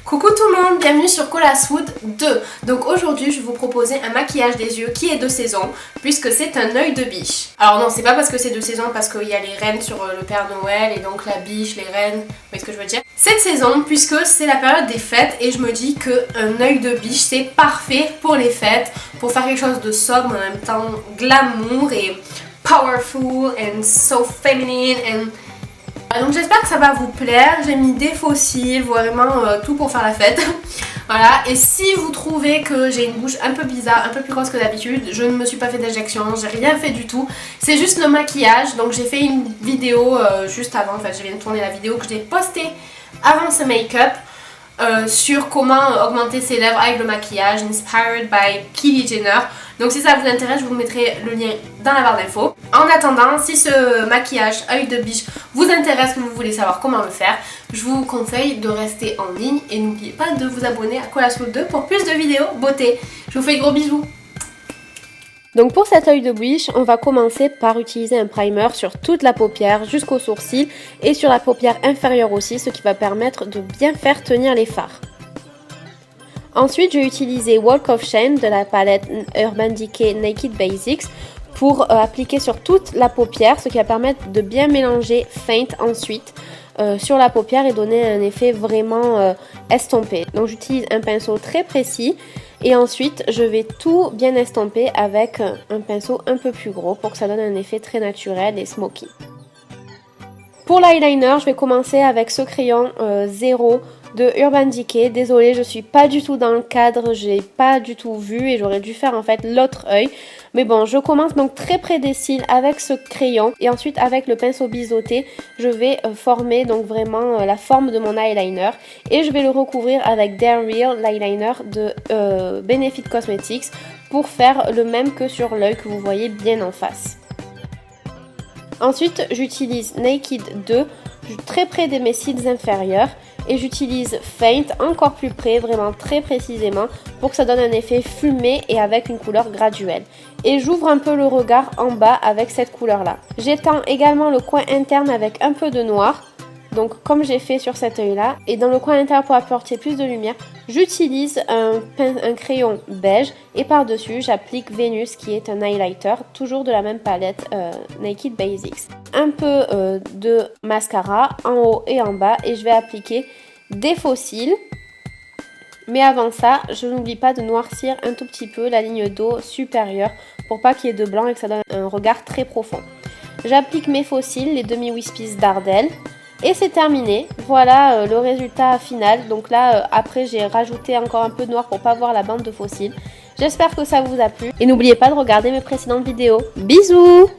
Coucou tout le monde, bienvenue sur Colaswood 2. Donc aujourd'hui je vais vous proposer un maquillage des yeux qui est de saison puisque c'est un œil de biche. Alors non, c'est pas parce que c'est de saison, parce qu'il y a les rennes sur le Père Noël et donc la biche, les rennes, vous voyez ce que je veux dire. Cette saison puisque c'est la période des fêtes et je me dis qu'un œil de biche c'est parfait pour les fêtes, pour faire quelque chose de sobre en même temps glamour et powerful and so feminine and... Donc j'espère que ça va vous plaire, j'ai mis des faux cils, vraiment tout pour faire la fête. Voilà, et si vous trouvez que j'ai une bouche un peu bizarre, un peu plus grosse que d'habitude, je ne me suis pas fait d'injection, j'ai rien fait du tout. C'est juste le maquillage, donc j'ai fait une vidéo juste avant, en fait je viens de tourner la vidéo que j'ai postée avant ce make-up. Sur comment augmenter ses lèvres avec le maquillage, inspired by Kylie Jenner. Donc si ça vous intéresse, je vous mettrai le lien dans la barre d'infos. En attendant, si ce maquillage œil de biche vous intéresse, que vous voulez savoir comment le faire, je vous conseille de rester en ligne et n'oubliez pas de vous abonner à Colaswood 2 pour plus de vidéos beauté. Je vous fais de gros bisous. Donc pour cet œil de biche, on va commencer par utiliser un primer sur toute la paupière jusqu'au sourcil et sur la paupière inférieure aussi, ce qui va permettre de bien faire tenir les fards. Ensuite, je vais utiliser Walk of Shame de la palette Urban Decay Naked Basics pour appliquer sur toute la paupière, ce qui va permettre de bien mélanger Faint ensuite sur la paupière et donner un effet vraiment estompé. Donc j'utilise un pinceau très précis. Et ensuite, je vais tout bien estomper avec un pinceau un peu plus gros pour que ça donne un effet très naturel et smoky. Pour l'eyeliner, je vais commencer avec ce crayon 0 de Urban Decay. Désolée, je suis pas du tout dans le cadre, j'ai pas du tout vu et j'aurais dû faire en fait l'autre œil. Mais bon, je commence donc très près des cils avec ce crayon et ensuite avec le pinceau biseauté, je vais former donc vraiment la forme de mon eyeliner et je vais le recouvrir avec Dare Real, l'eyeliner de Benefit Cosmetics pour faire le même que sur l'œil que vous voyez bien en face. Ensuite, j'utilise Naked 2 très près de mes cils inférieurs et j'utilise Faint encore plus près, vraiment très précisément pour que ça donne un effet fumé et avec une couleur graduelle. Et j'ouvre un peu le regard en bas avec cette couleur là. J'étends également le coin interne avec un peu de noir, donc comme j'ai fait sur cet œil là. Et dans le coin intérieur pour apporter plus de lumière, j'utilise un crayon beige et par dessus j'applique Venus qui est un highlighter, toujours de la même palette Naked Basics. Un peu de mascara en haut et en bas et je vais appliquer des faux cils. Mais avant ça, je n'oublie pas de noircir un tout petit peu la ligne d'eau supérieure pour pas qu'il y ait de blanc et que ça donne un regard très profond. J'applique mes faux cils, les demi-wispies d'Ardell. Et c'est terminé, voilà le résultat final. Donc là après j'ai rajouté encore un peu de noir pour pas voir la bande de faux cils. J'espère que ça vous a plu et n'oubliez pas de regarder mes précédentes vidéos. Bisous!